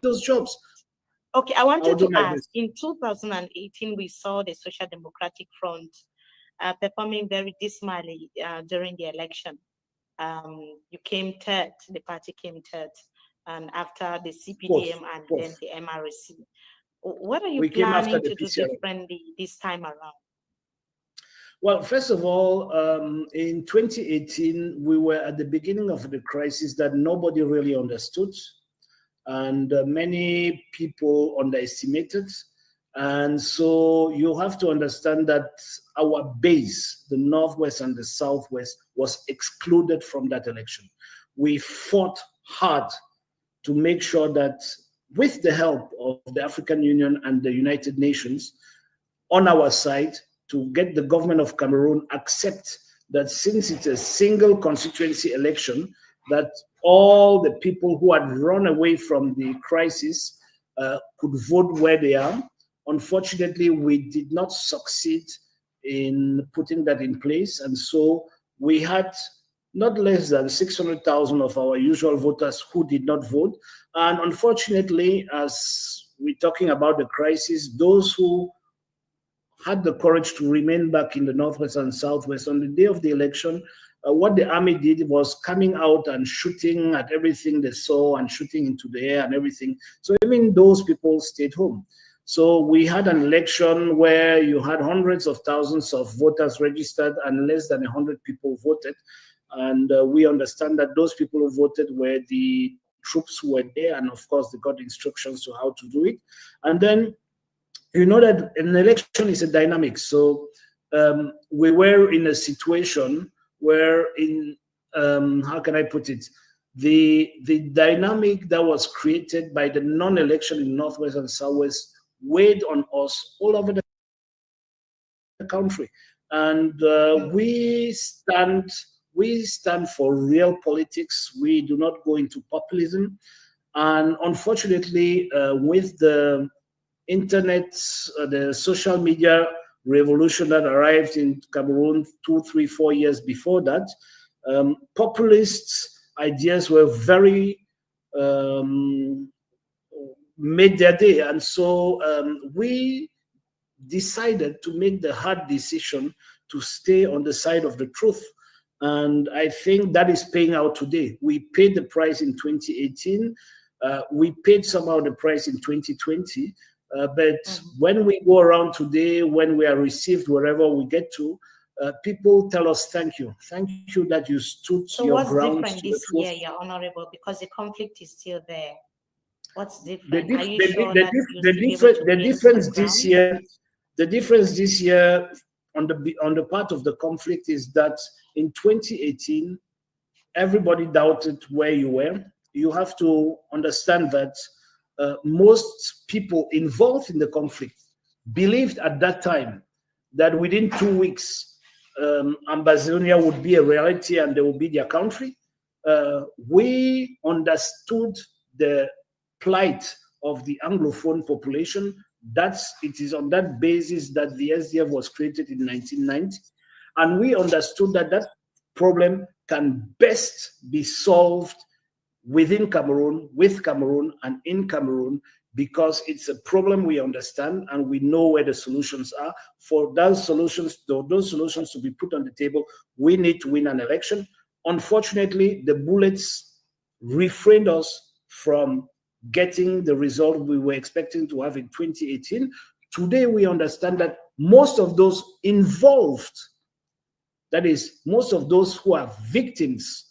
those jobs. Okay, I wanted to ask, in 2018, we saw the Social Democratic Front performing very dismally during the election. You came third, the party came third, and after the CPDM and then the MRC. What are you planning to do differently this time around? Well, first of all, in 2018, we were at the beginning of the crisis that nobody really understood, and many people underestimated. And so you have to understand that our base, the Northwest and the Southwest, was excluded from that election. We fought hard to make sure that, with the help of the African Union and the United Nations on our side, to get the government of Cameroon accept that since it's a single constituency election, that all the people who had run away from the crisis could vote where they are. Unfortunately, we did not succeed in putting that in place. And so we had not less than 600,000 of our usual voters who did not vote. And unfortunately, as we're talking about the crisis, those who had the courage to remain back in the Northwest and Southwest on the day of the election, what the army did was coming out and shooting at everything they saw and shooting into the air and everything. So even those people stayed home. So we had an election where you had hundreds of thousands of voters registered and less than 100 people voted. And we understand that those people who voted were the troops who were there, and of course they got instructions to how to do it. And then you know that an election is a dynamic. So we were in a situation where, how can I put it, the dynamic that was created by the non-election in Northwest and Southwest weighed on us all over the country. And we stand for real politics. We do not go into populism. And unfortunately, with the internet, the social media revolution that arrived in Cameroon 2, 3, 4 years before that, populist ideas were very made their day. And so we decided to make the hard decision to stay on the side of the truth. And I think that is paying out today. We paid the price in 2018. We paid somehow the price in 2020. But when we go around today, when we are received wherever we get to, people tell us thank you. Thank you that you stood your ground. So what's different this year, Your Honorable, because the conflict is still there? What's different? The difference this year on the part of the conflict is that in 2018, everybody doubted where you were. You have to understand that most people involved in the conflict believed at that time that within 2 weeks, Ambazonia would be a reality and they would be their country. We understood the plight of the Anglophone population. It is on that basis that the SDF was created in 1990. And we understood that that problem can best be solved within Cameroon, with Cameroon, and in Cameroon, because it's a problem we understand and we know where the solutions are. For those solutions to be put on the table, we need to win an election. Unfortunately, the bullets refrained us from getting the result we were expecting to have in 2018. Today, we understand that most of those involved, that is, most of those who are victims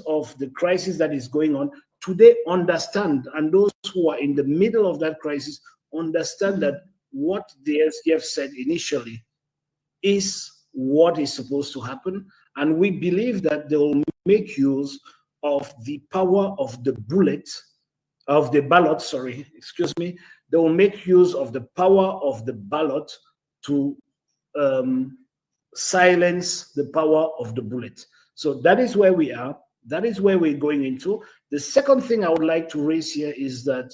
of the crisis that is going on, today understand, and those who are in the middle of that crisis understand that what the SDF said initially is what is supposed to happen. And we believe that they will make use of the power of the ballot. They will make use of the power of the ballot to silence the power of the bullet. So that is where we are. That is where we're going into. The second thing I would like to raise here is that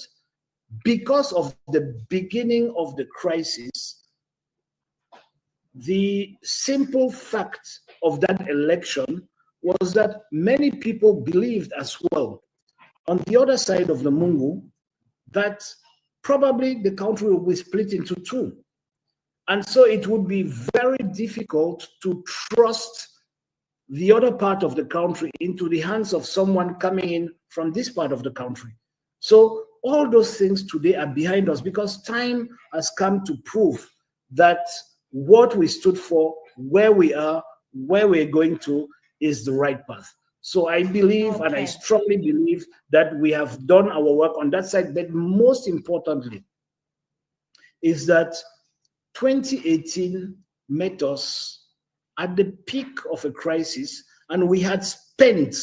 because of the beginning of the crisis, the simple fact of that election was that many people believed as well, on the other side of the Mungu, that probably the country will be split into two. And so it would be very difficult to trust the other part of the country into the hands of someone coming in from this part of the country. So all those things today are behind us because time has come to prove that what we stood for, where we are, where we're going to, is the right path. So I believe, and I strongly believe, that we have done our work on that side. But most importantly, is that 2018 met us at the peak of a crisis, and we had spent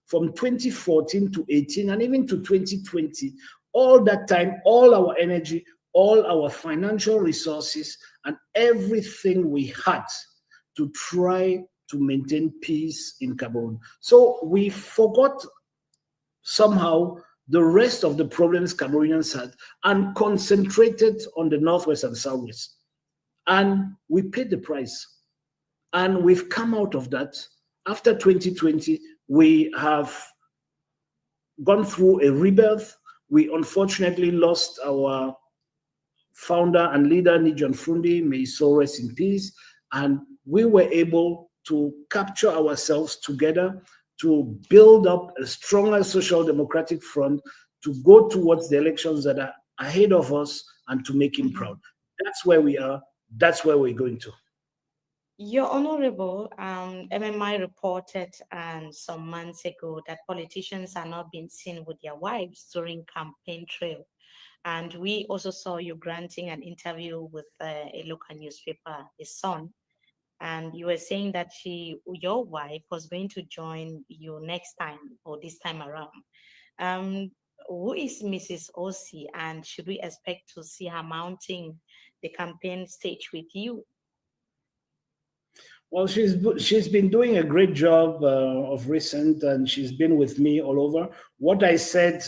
from 2014 to 18 and even to 2020, all that time, all our energy, all our financial resources, and everything we had to try to maintain peace in Cameroon. So we forgot somehow the rest of the problems Cameroonians had and concentrated on the Northwest and Southwest. And we paid the price. And we've come out of that. After 2020, we have gone through a rebirth. We unfortunately lost our founder and leader, Nijon Fundi, may his soul rest in peace. And we were able to capture ourselves together to build up a stronger social democratic front, to go towards the elections that are ahead of us and to make him proud. That's where we are. That's where we're going to. Your Honorable, MMI reported some months ago that politicians are not being seen with their wives during campaign trail. And we also saw you granting an interview with a local newspaper, The Sun. And you were saying that your wife was going to join you next time or this time around. Who is Mrs. Osih, and should we expect to see her mounting the campaign stage with you? Well, she's been doing a great job of recent, and she's been with me all over. What I said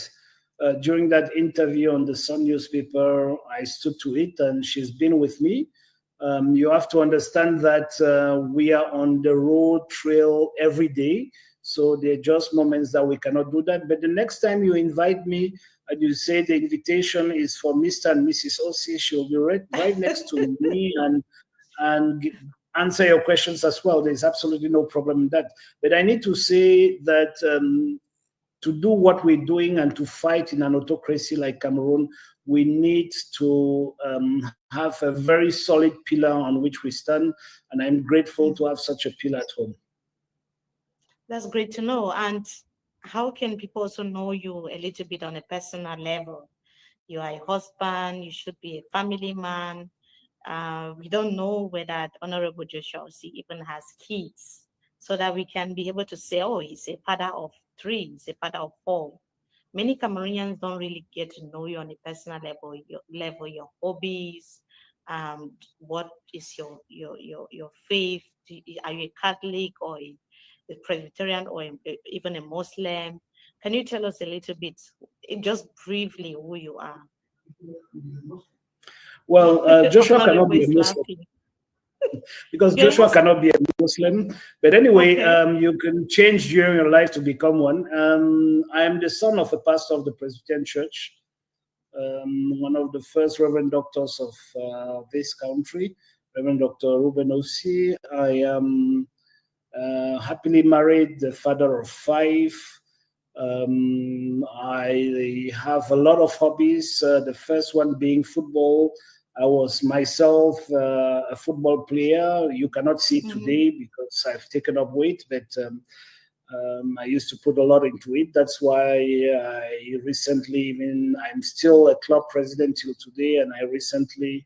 during that interview on the Sun newspaper, I stood to it, and she's been with me. You have to understand that we are on the road trail every day. So there are just moments that we cannot do that. But the next time you invite me and you say the invitation is for Mr. and Mrs. Osih, she'll be right next to me and answer your questions as well. There's absolutely no problem in that. But I need to say that to do what we're doing and to fight in an autocracy like Cameroon, we need to have a very solid pillar on which we stand. And I'm grateful to have such a pillar at home. That's great to know. And how can people also know you a little bit on a personal level? You are a husband, you should be a family man. We don't know whether Honourable Joshua Osih even has kids, so that we can be able to say, oh, he's a father of 3, he's a father of 4. Many Cameroonians don't really get to know you on a personal level, your hobbies, what is your faith? Are you a Catholic or a Presbyterian or even a Muslim? Can you tell us a little bit, just briefly, who you are? Well, Joshua cannot be a Muslim because Joshua cannot be a Muslim. But anyway, you can change during your life to become one. I am the son of a pastor of the Presbyterian Church, one of the first Reverend Doctors of this country, Reverend Dr. Ruben Osih. I am happily married, the father of 5. I have a lot of hobbies, the first one being football. I was myself a football player. You cannot see it today because I've taken up weight, but I used to put a lot into it. That's why I recently, I'm still a club president till today, and I recently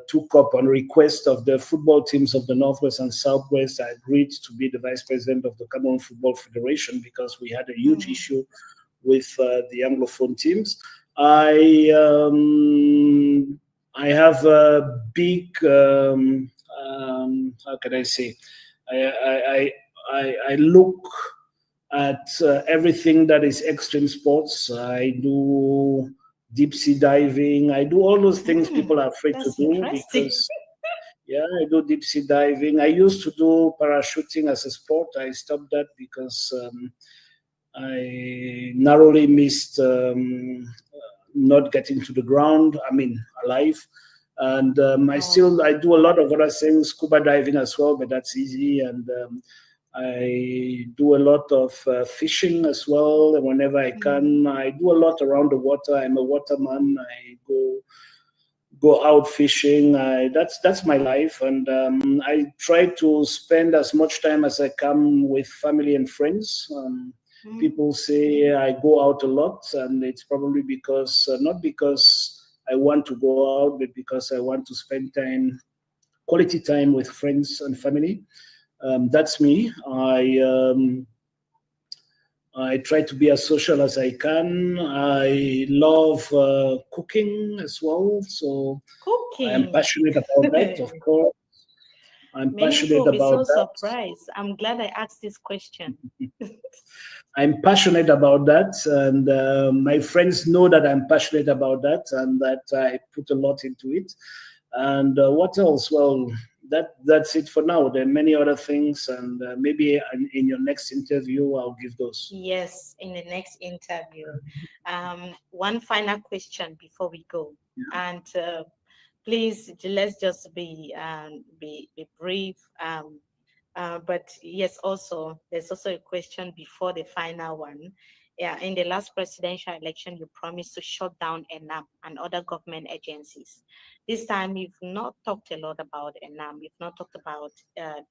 took up on request of the football teams of the Northwest and Southwest. I agreed to be the vice president of the Cameroon Football Federation because we had a huge issue with the Anglophone teams. I have a big, how can I say? I look at everything that is extreme sports. I do deep sea diving. I do all those things people are afraid to do because, I do deep sea diving. I used to do parachuting as a sport. I stopped that because I narrowly missed not getting to the ground, alive. And I do a lot of other things, scuba diving as well, but that's easy. And I do a lot of fishing as well whenever I can. I do a lot around the water. I'm a waterman. I go out fishing. That's my life, and I try to spend as much time as I can with family and friends. People say I go out a lot, and it's probably because not because I want to go out, but because I want to spend quality time with friends and family. That's me. I try to be as social as I can. I love cooking as well, so cooking. I am passionate about that, of course. I'm passionate about that. Surprised. I'm glad I asked this question. I'm passionate about that, and my friends know that I'm passionate about that, and that I put a lot into it. And what else? Well, that's it for now. There are many other things, and maybe in your next interview, I'll give those. Yes, in the next interview. One final question before we go, and please let's just be brief. But yes, also there's also a question before the final one. Yeah, in the last presidential election, you promised to shut down ENAM and other government agencies. This time, you've not talked a lot about ENAM. You've not talked about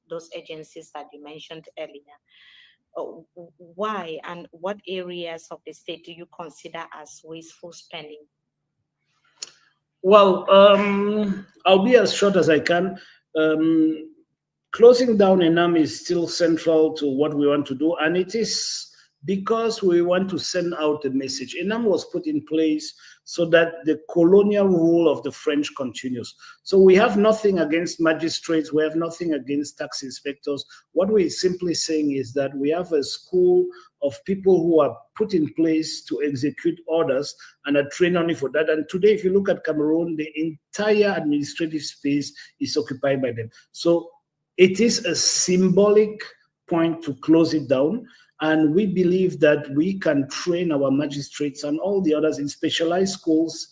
those agencies that you mentioned earlier. Why and what areas of the state do you consider as wasteful spending? Well, I'll be as short as I can. Closing down ENAM is still central to what we want to do, and it is because we want to send out a message. ENAM was put in place so that the colonial rule of the French continues. So we have nothing against magistrates, we have nothing against tax inspectors. What we're simply saying is that we have a school of people who are put in place to execute orders and are trained only for that. And today, if you look at Cameroon, the entire administrative space is occupied by them. So it is a symbolic point to close it down. And we believe that we can train our magistrates and all the others in specialized schools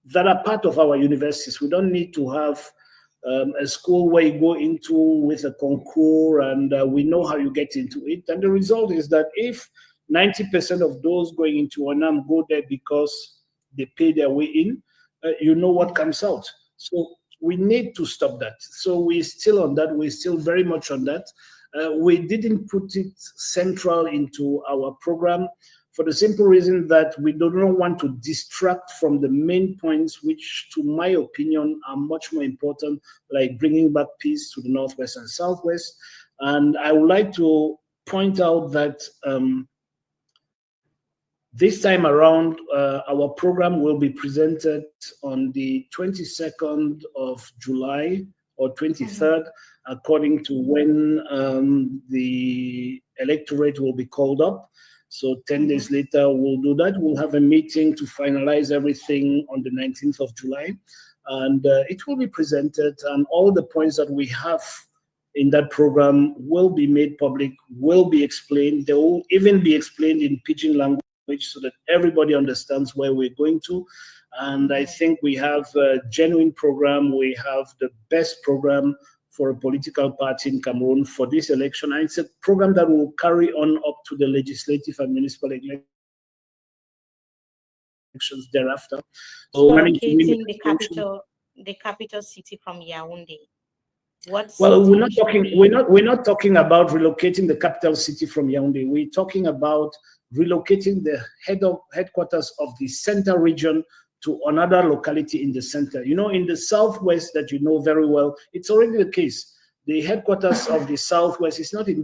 that are part of our universities. We don't need to have a school where you go into with a concours and we know how you get into it. And the result is that if 90% of those going into ENAM go there because they pay their way in, you know what comes out. So we need to stop that. So we're still on that. We're still very much on that. We didn't put it central into our program for the simple reason that we do not want to distract from the main points, which, to my opinion, are much more important, like bringing back peace to the Northwest and Southwest. And I would like to point out that this time around, our program will be presented on the 22nd of July or 23rd, according to when the electorate will be called up. So 10 days later, we'll do that. We'll have a meeting to finalize everything on the 19th of July. And it will be presented, and all the points that we have in that program will be made public, will be explained. They will even be explained in pidgin language so that everybody understands where we're going to. And I think we have a genuine program. We have the best program for a political party in Cameroon for this election. And it's a program that will carry on up to the legislative and municipal elections thereafter. So relocating the capital city from Yaoundé. Well, we're not talking about relocating the capital city from Yaoundé. We're talking about relocating the headquarters of the center region to another locality in the center. You know, in the Southwest that you know very well, it's already the case. The headquarters of the Southwest is not in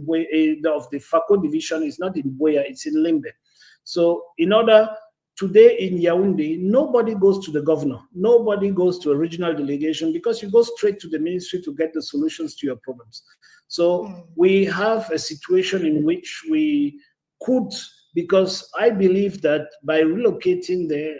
of the FACO division is not in Boya, it's in Limbe. So in order, today in Yaoundé, nobody goes to the governor, nobody goes to a regional delegation, because you go straight to the ministry to get the solutions to your problems. So we have a situation in which we could, because I believe that by relocating the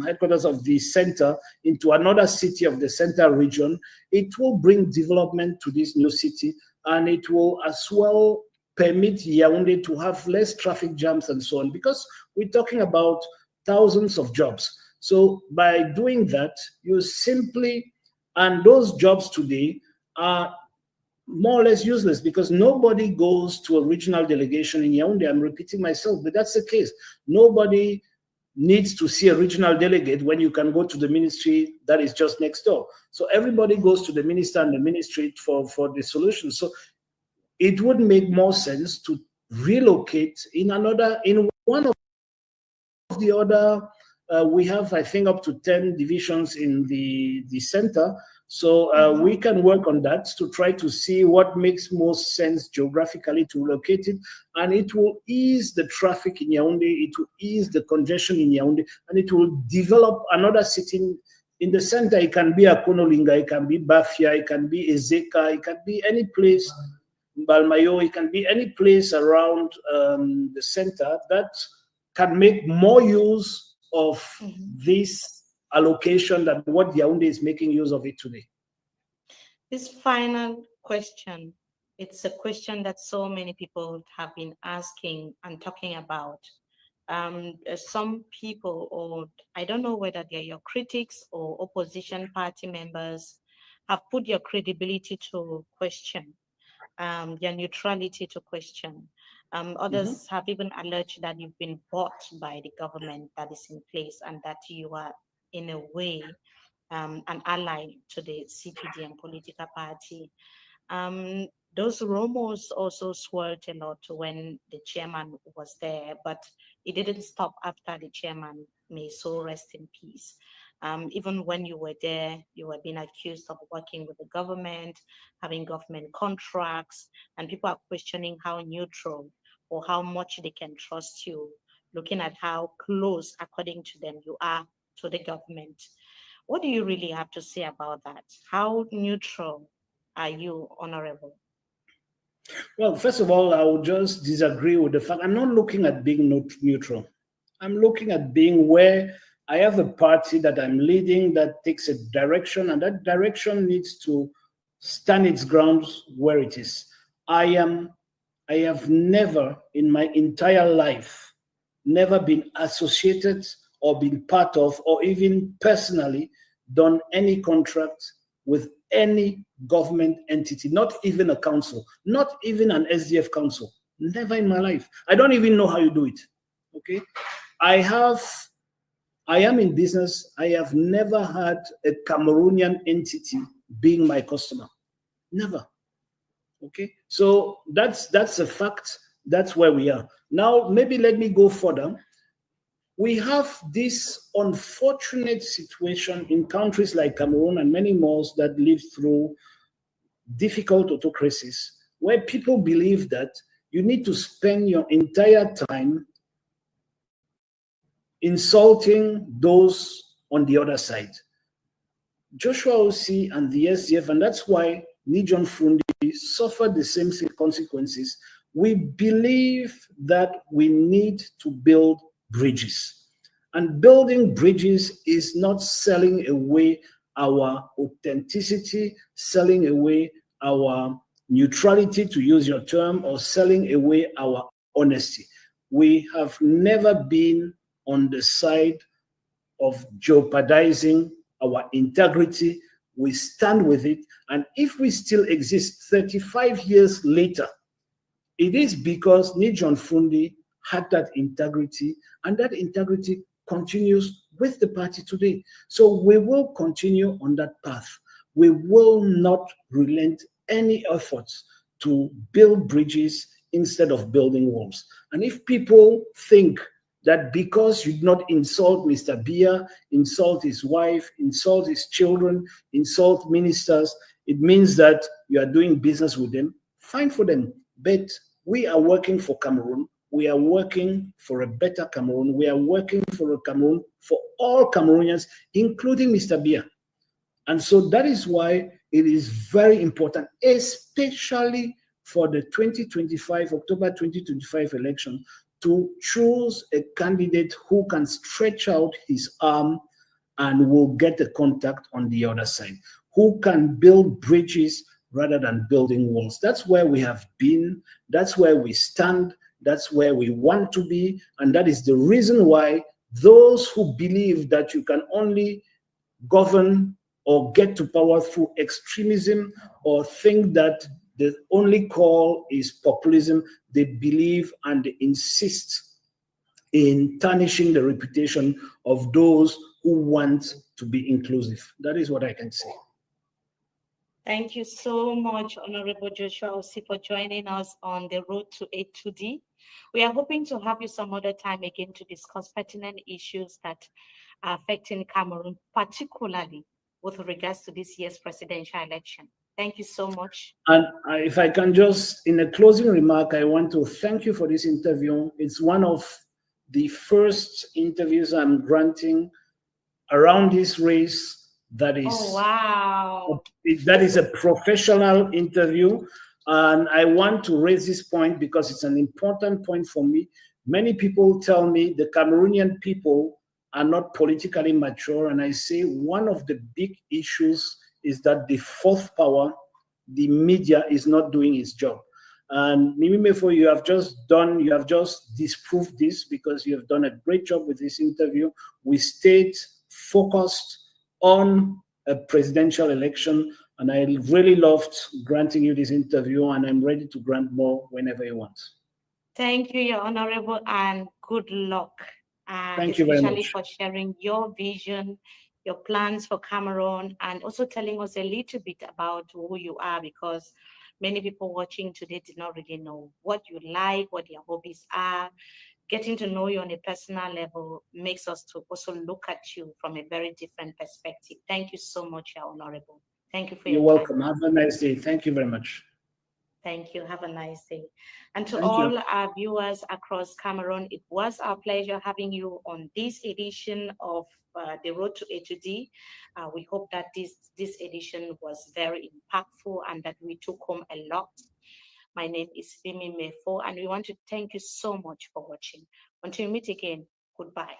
headquarters of the center into another city of the center region, it will bring development to this new city, and it will as well permit Yaoundé to have less traffic jams and so on, because we're talking about thousands of jobs. So by doing that, you simply, and those jobs today are more or less useless because nobody goes to a regional delegation in Yaoundé. I'm repeating myself, but that's the case. Nobody needs to see a regional delegate when you can go to the ministry that is just next door. So everybody goes to the minister and the ministry for the solution. So it would make more sense to relocate in one of the other. We have, I think, up to 10 divisions in the center. So we can work on that to try to see what makes most sense geographically to locate it. And it will ease the traffic in Yaoundé, it will ease the congestion in Yaoundé, and it will develop another city in the center. It can be Akonolinga, it can be Bafia, it can be Ezeka, it can be any place, Balmayo, it can be any place around the center that can make more use of this allocation than what Yaoundé is making use of it today. This final question, it's a question that so many people have been asking and talking about. Some people, or I don't know whether they're your critics or opposition party members, have put your credibility to question, your neutrality to question. Others have even alleged that you've been bought by the government that is in place and that you are, in a way, an ally to the CPD and political party. Those rumors also swirled a lot when the chairman was there, but it didn't stop after the chairman, may so rest in peace. Even when you were there, you were being accused of working with the government, having government contracts, and people are questioning how neutral or how much they can trust you, looking at how close, according to them, you are to the government. What do you really have to say about that? How neutral are you, Honorable? Well, first of all, I would just disagree with the fact I'm not looking at being neutral. I'm looking at being where I have a party that I'm leading that takes a direction, and that direction needs to stand its grounds where it is. I have never in my entire life, never been associated or been part of or even personally done any contract with any government entity, not even a council, not even an SDF council. Never in my life. I don't even know how you do it. Okay. I am in business. I have never had a Cameroonian entity being my customer. Never. Okay. So that's a fact. That's where we are. Now, maybe let me go further. We have this unfortunate situation in countries like Cameroon and many more that live through difficult autocracies, where people believe that you need to spend your entire time insulting those on the other side. Joshua Osih and the SDF, and that's why Nijon Fundi suffered the same consequences. We believe that we need to build bridges. And building bridges is not selling away our authenticity, selling away our neutrality, to use your term, or selling away our honesty. We have never been on the side of jeopardizing our integrity. We stand with it. And if we still exist 35 years later, it is because Nijon Fundi had that integrity, and that integrity continues with the party today. So we will continue on that path. We will not relent any efforts to build bridges instead of building walls. And if people think that because you did not insult Mr. Biya, insult his wife, insult his children, insult ministers, it means that you are doing business with them, fine for them. But we are working for Cameroon. We are working for a better Cameroon. We are working for a Cameroon for all Cameroonians, including Mr. Biya. And so that is why it is very important, especially for the October 2025 election, to choose a candidate who can stretch out his arm and will get the contact on the other side, who can build bridges rather than building walls. That's where we have been. That's where we stand. That's where we want to be. And that is the reason why those who believe that you can only govern or get to power through extremism or think that the only call is populism, they believe and they insist in tarnishing the reputation of those who want to be inclusive. That is what I can say. Thank you so much, Honourable Joshua Osih, for joining us on the road to Etoudi. We are hoping to have you some other time again to discuss pertinent issues that are affecting Cameroon, particularly with regards to this year's presidential election. Thank you so much. And if I can just, in a closing remark, I want to thank you for this interview. It's one of the first interviews I'm granting around this race that is, oh, wow. That is a professional interview. And I want to raise this point because it's an important point for me. Many people tell me the Cameroonian people are not politically mature. And I say one of the big issues is that the fourth power, the media, is not doing its job. And Mimi Mefo, you have just disproved this because you have done a great job with this interview. We stayed focused on a presidential election, and I really loved granting you this interview, and I'm ready to grant more whenever you want. Thank you, Your Honorable, and good luck. Thank you very much. Especially for sharing your vision, your plans for Cameroon, and also telling us a little bit about who you are, because many people watching today did not really know what you like, what your hobbies are. Getting to know you on a personal level makes us to also look at you from a very different perspective. Thank you so much, Your Honorable. Thank you for your time. You're welcome. Have a nice day. Thank you very much. Thank you. Have a nice day. And to all our viewers across Cameroon, it was our pleasure having you on this edition of The Road to Etoudi. We hope that this edition was very impactful and that we took home a lot. My name is Mimi Mefo, and we want to thank you so much for watching. Until we meet again, goodbye.